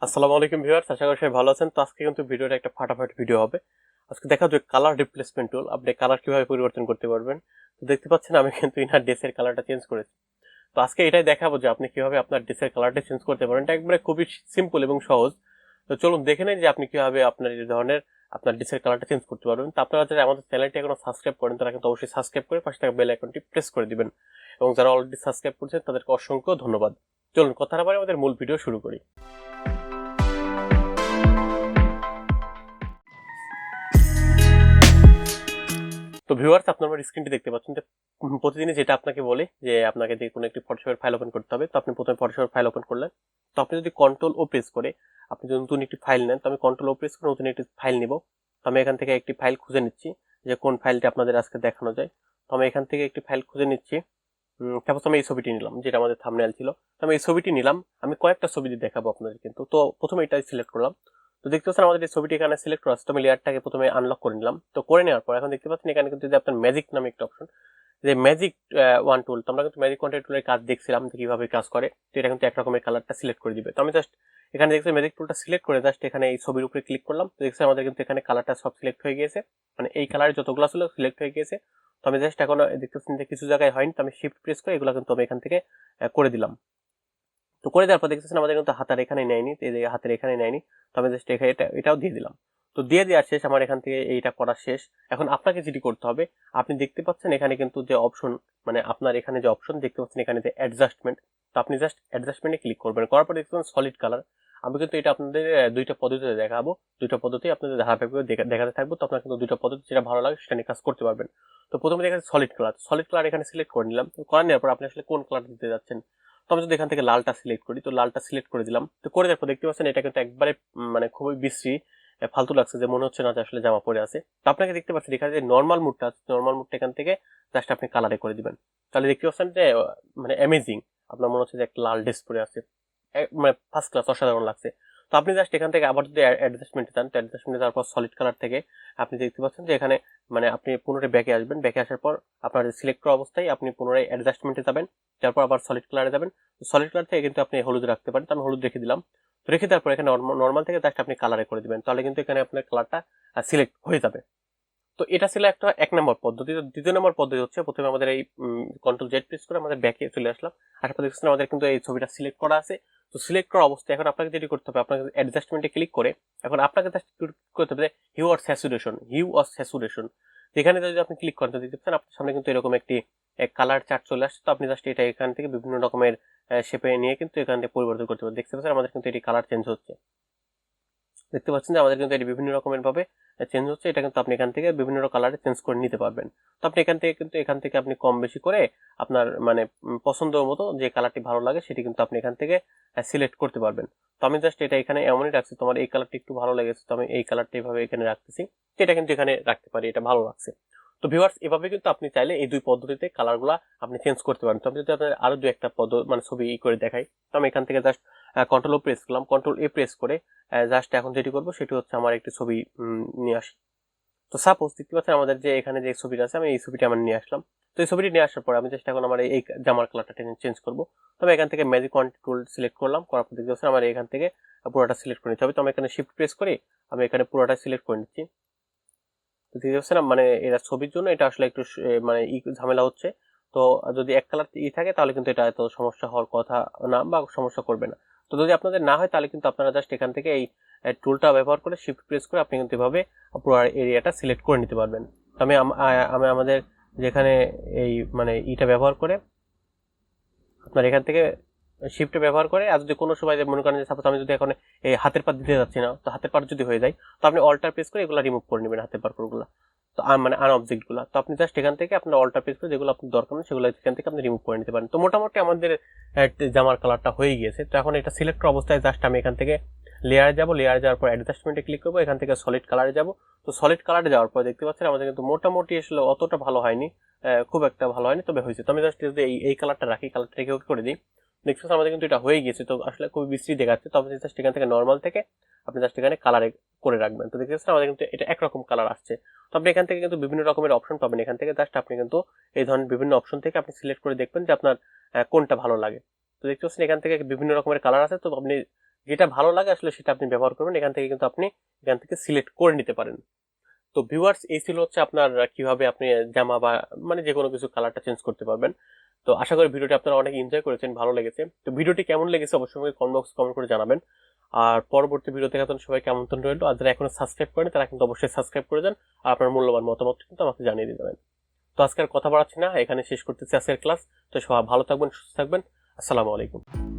আসসালামু আলাইকুম ভিউয়ার্স, আশা করি সবাই ভালো আছেন। তো আজকে কিন্তু ভিডিওটা একটা ফাটাফাটি ভিডিও হবে। আজকে দেখা যাবে কালার রিপ্লেসমেন্ট টুল, আপনি কালার কিভাবে পরিবর্তন করতে পারবেন। তো দেখতে পাচ্ছেন আমি কিন্তু ইনার ড্রেসের কালারটা চেঞ্জ করেছি। তো আজকে এটাই দেখাবো যে আপনি কিভাবে আপনার ড্রেসের কালারটা চেঞ্জ করতে পারেন। এটা একবারে খুবই সিম্পল এবং সহজ। তো চলুন দেখে নেই যে আপনি কিভাবে আপনার এই ধরনের আপনার ড্রেসের কালারটা চেঞ্জ করতে পারবেন। তো আপনারা যারা আমাদের চ্যানেলটি এখনো সাবস্ক্রাইব করেন তারা কিন্তু অবশ্যই সাবস্ক্রাইব করে পাশে থাকা বেল আইকনটি প্রেস করে দিবেন, এবং যারা অলরেডি সাবস্ক্রাইব করেছেন তাদেরকে অসংখ্য ধন্যবাদ। চলুন কথা না বাড়িয়ে আমাদের মূল ভিডিও শুরু করি। তো ভিউয়ার্স, আপনার আমার স্ক্রিনটি দেখতে পাচ্ছেন যে প্রতিদিনই যেটা আপনাকে বলে যে আপনাকে যে কোনো একটি ফটোশপের ফাইল ওপেন করতে হবে। তো আপনি প্রথমে ফটোশপের ফাইল ওপেন করলেন। তো আপনি যদি কন্ট্রোল ও প্রেস করে আপনি যদি নতুন একটি ফাইল নেন, তো আমি কন্ট্রোল ও প্রেস করে নতুন একটি ফাইল নিব। তো আমি এখান থেকে একটি ফাইল খুঁজে নিচ্ছি যে কোন ফাইলটি আপনাদের আজকে দেখানো যায়। তো আমি এখান থেকে একটি ফাইল খুঁজে নিচ্ছি। তারপর আমি এই ছবিটি নিলাম যেটা আমাদের থাম্বনেল ছিল। তো আমি এই ছবিটি নিলাম, আমি কয়েকটা ছবি দিয়ে দেখাবো আপনাদের কিন্তু। তো প্রথমে এটাই সিলেক্ট করলাম। তো দেখতে পাচ্ছেন আমাদের এই ছবিটি এখানে সিলেক্ট করা আছে। তো আমি লেয়ারটাকে প্রথমে আনলক করে নিলাম। তো করে নেওয়ার পর এখন দেখতে পাচ্ছেন এখানে কিন্তু যে আপনার ম্যাজিক নামে একটা অপশন, যে ম্যাজিক ওয়ান টুল। তো আমরা কিন্তু ম্যাজিক ওয়ান টুলের কাজ দেখছিলাম যে কিভাবে কাজ করে। তো এটা কিন্তু একরকমের কালারটা সিলেক্ট করে দিবে। তো আমি জাস্ট এখানে দেখছি ম্যাজিক টুলটা সিলেক্ট করে জাস্ট এখানে এই ছবির উপরে ক্লিক করলাম। তো দেখছি আমাদের কিন্তু এখানে কালারটা সব সিলেক্ট হয়ে গিয়েছে, মানে এই কালারের যতগুলো ছিল সিলেক্ট হয়ে গিয়েছে। তো আমি জাস্ট এখন দেখতে পাচ্ছেন যে কিছু জায়গায় হয়নি, তো আমি শিফট প্রেস করে এগুলো কিন্তু আমি এখান থেকে করে দিলাম। তো করে দেওয়ার পর দেখতেছেন আমাদের কিন্তু হাতের এখানে নেয়নি, এই যে হাতের এখানে নেয়নি। তো আমি জাস্ট এটাও দিয়ে দিলাম। তো দিয়ে দেওয়ার শেষ, আমার এখান থেকে এইটা করা শেষ। এখন আপনাকে যেটি করতে হবে, আপনি দেখতে পাচ্ছেন এখানে কিন্তু যে অপশন, মানে আপনার এখানে যে অপশন দেখতে পাচ্ছেন এখানে যে অ্যাডজাস্টমেন্ট। তো আপনি জাস্ট অ্যাডজাস্টমেন্টে ক্লিক করবেন, করার পর দেখতে পাচ্ছেন সলিড কালার। আমি কিন্তু এটা আপনাদের দুইটা পদ্ধতিতে দেখাবো, দুইটা পদ্ধতি আপনাদের ধারাবাহিকভাবে দেখাতে থাকবো। তো আপনার কিন্তু দুইটা পদ্ধতি যেটা ভালো লাগে সেটা নিয়ে কাজ করতে পারবেন। তো প্রথমে দেখা যাচ্ছে সলিড কালার। সলিড কালার এখানে সিলেক্ট করে নিলাম। করে নেওয়ার পর আপনি আসলে কোন কালার দিতে যাচ্ছেন। তো আমি যদি এখান থেকে লালটা সিলেক্ট করি, তো লালটা সিলেক্ট করে দিলাম। তো করে দেওয়ার পর দেখতে পাচ্ছেন এটা কিন্তু একবারে মানে খুবই বিশ্রী, ফালতু লাগছে, যে মনে হচ্ছে না যে আসলে জামা পরে আছে। তো আপনাকে দেখতে পাচ্ছেন এখানে যে নর্মাল মুডটা আছে, নর্মাল মুডটা এখান থেকে জাস্ট আপনি কালারে করে দিবেন। তাহলে দেখতে পাচ্ছেন যে মানে অ্যামেজিং, আপনার মনে হচ্ছে যে একটা লাল ড্রেস পরে আছে, মানে ফার্স্ট ক্লাস, অসাধারণ লাগছে। তো আপনি জাস্ট এখান থেকে আবার যদি অ্যাডজাস্টমেন্টে যান, তো অ্যাডজাস্টমেন্টে যাওয়ার পর সলিড কালার থেকে আপনি দেখতে পাচ্ছেন যে এখানে মানে আপনি পুনরায় ব্যাকে আসবেন। ব্যাকে আসার পর আপনার সিলেক্ট করা অবস্থায় আপনি পুনরায় অ্যাডজাস্টমেন্টে যাবেন, তারপর আবার সলিড কালারে যাবেন। সলিড কালার থেকে কিন্তু আপনি হলুদ রাখতে পারেন, তো আমি হলুদ রেখে দিলাম। তো রেখে দেওয়ার পর এখানে নর্মাল থেকে জাস্ট আপনি কালারে করে দিবেন, তাহলে কিন্তু এখানে আপনার কালারটা সিলেক্ট হয়ে যাবে। তো এটা ছিল একটা 1 নম্বর পদ্ধতি। তো দ্বিতীয় নম্বর পদ্ধতি হচ্ছে, প্রথমে আমাদের এই কন্ট্রোল জেড প্রেস করে আমাদের ব্যাকে চলে আসলাম। আসার পর দেখছেন আমাদের কিন্তু এই ছবিটা সিলেক্ট করা আছে। তো সিলেক্ট করা অবস্থায় এখন আপনাকে যেটি করতে হবে, আপনাকে অ্যাডজাস্টমেন্টে ক্লিক করে এখন আপনাকে জাস্ট করতে হবে হিউ অর স্যাচুরেশন। এখানে যদি আপনি ক্লিক করেন, তো দেখতে পাচ্ছেন আপনার সামনে কিন্তু এরকম একটি কালার চার্ট চলে আসছে। তো আপনি জাস্ট এটা এখান থেকে বিভিন্ন রকমের শেপে নিয়ে কিন্তু এখান থেকে পরিবর্তন করতে পারেন। দেখতে পাচ্ছেন আমাদের কিন্তু এটি কালার চেঞ্জ হচ্ছে। দেখতে পাচ্ছেন যে আমাদের কিন্তু এটি বিভিন্ন রকমের ভাবে চেঞ্জ হচ্ছে। এটা কিন্তু আপনি এখান থেকে বিভিন্ন কালারে চেঞ্জ করে নিতে পারবেন। তো আপনি এখান থেকে আপনি কম বেশি করে আপনার মানে পছন্দ মতো যে কালারটি ভালো লাগে সেটি কিন্তু আপনি এখান থেকে সিলেক্ট করতে পারবেন। তো আমি জাস্ট এটা এখানে এমনই রাখছি, তোমার এই কালারটি একটু ভালো লেগেছে, তো আমি এই কালারটা এইভাবে এখানে রাখতেছি। তো এটা কিন্তু এখানে রাখতে পারি, এটা ভালো লাগছে। তো ভিউয়ার্স, এভাবে কিন্তু আপনি চাইলে এই দুই পদ্ধতিতে কালারগুলা আপনি চেঞ্জ করতে পারেন। তো আমি যদি আপনার আরো দুই একটা পদ্ধতি মানে ছবি করে দেখাই, তো আমি এখান থেকে জাস্ট কন্ট্রোল ও প্রেস করলাম, কন্ট্রোল এ প্রেস করে জাস্ট এখন যেটি করবো সেটি হচ্ছে আমার একটি ছবি নিয়ে আসি। তো সাপোজ দেখতে পাচ্ছেন আমাদের যে এখানে যে ছবিটা আছে, আমি এই ছবিটি আমার নিয়ে আসলাম। তো এই ছবিটি নিয়ে আসার পর আমি জাস্ট এখন আমার এই জামার কালারটা চেঞ্জ করবো। তো আমি এখান থেকে ম্যাজিক ওয়ান টুল সিলেক্ট করলাম, করার পর দেখতে পাচ্ছেন আমার এখান থেকে পুরোটা সিলেক্ট করে নিতে হবে। তো আমি এখানে শিফট প্রেস করি, আমি এখানে পুরোটা সিলেক্ট করে নিচ্ছি। তো দেখতে পাচ্ছেন মানে এটা ছবির জন্য এটা আসলে একটু মানে ঝামেলা হচ্ছে। তো যদি এক কালার থাকে তাহলে কিন্তু এটা এত সমস্যা হওয়ার কথা না, বা সমস্যা করবে না। তো যদি আপনাদের না হয় তাহলে কিন্তু আপনারা জাস্ট এখান থেকে এই টুলটা ব্যবহার করে শিফট প্রেস করে আপনি কিন্তু এভাবে পুরো এরিয়াটা সিলেক্ট করে নিতে পারবেন। তো আমি আমাদের যেখানে এই মানে ইটা ব্যবহার করে আপনার এখান থেকে শিফট ব্যবহার করে, আর যদি কোনো সময় মনে করেন যে সাপোজ আমি যদি এখন এই হাতের পাত দিতে যাচ্ছি না, তো হাতের পাত যদি হয়ে যায়, তো আপনি অল্টার প্রেস করে এগুলো রিমুভ করে নেবেন, হাতের পাতগুলো। তো মানে আন অবজেক্ট গুলা, তো আপনি জাস্ট এখান থেকে আপনার অল্টার প্রেস করে যেগুলো আপনার দরকার নেই সেগুলো এখান থেকে আপনি রিমুভ করে নিতে পারেন। তো মোটামুটি আমাদের জামার কালারটা হয়ে গিয়েছে। তো এখন এটা সিলেক্ট অবস্থায় জাস্ট আমি এখান থেকে লেয়ারে যাব, লেয়ারে যাওয়ার পর অ্যাডজাস্টমেন্টে ক্লিক করবো, এখান থেকে সলিড কালারে যাব। তো সলিড কালারে যাওয়ার পর দেখতে পাচ্ছেন আমাদের কিন্তু মোটামুটি আসলে অতটা ভালো হয়নি, খুব একটা ভালো হয়নি, তবে হয়েছে। তো আমি জাস্ট যদি এই কালারটা রাখি, কালারটা রেখে ওকে করে দিই, দেখতে পাচ্ছেন আমাদের কিন্তু এটা হয়ে গেছে। তো আসলে খুবই বিশ্রী দেখাচ্ছে। তো আপনি জাস্ট এখান থেকে নর্মাল থেকে আপনি জাস্ট এখানে কালারে করে রাখবেন। তো দেখতে পাচ্ছেন আমাদের কিন্তু এটা একরকম কালার আসছে। তো আপনি এখান থেকে কিন্তু বিভিন্ন রকমের অপশন পাবেন। এখান থেকে জাস্ট আপনি কিন্তু এই ধরনের বিভিন্ন অপশন থেকে আপনি সিলেক্ট করে দেখবেন যে আপনার কোনটা ভালো লাগে। তো দেখতে পাচ্ছেন এখান থেকে বিভিন্ন রকমের কালার আছে। তো আপনি যেটা ভালো লাগে আসলে সেটা আপনি ব্যবহার করবেন। এখান থেকে কিন্তু আপনি এখান থেকে সিলেক্ট করে নিতে পারেন। তো ভিউয়ার্স, এই ছিল হচ্ছে আপনার কিভাবে আপনি জামা বা মানে যে কোনো কিছু কালারটা চেঞ্জ করতে পারবেন। তো আশা করি ভিডিওটি আপনারা অনেক এনজয় করেছেন, ভালো লেগেছে। তো ভিডিওটি কেমন লেগেছে অবশ্যই কমেন্ট বক্স কমেন্ট করে জানাবেন। আর পরবর্তী ভিডিও দেখার জন্য সবাইকে আমন্ত্রণ রইল। আর যারা এখনো সাবস্ক্রাইব করেন তারা কিন্তু অবশ্যই সাবস্ক্রাইব করে যান, আর আপনার মূল্যবান মতামত কিন্তু আমাকে জানিয়ে দিতে। তো আজকে আর কথা বাড়াচ্ছি না, এখানে শেষ করতেছি আজকের ক্লাস। তো সবাই ভালো থাকবেন, সুস্থ থাকবেন। আসসালামু আলাইকুম।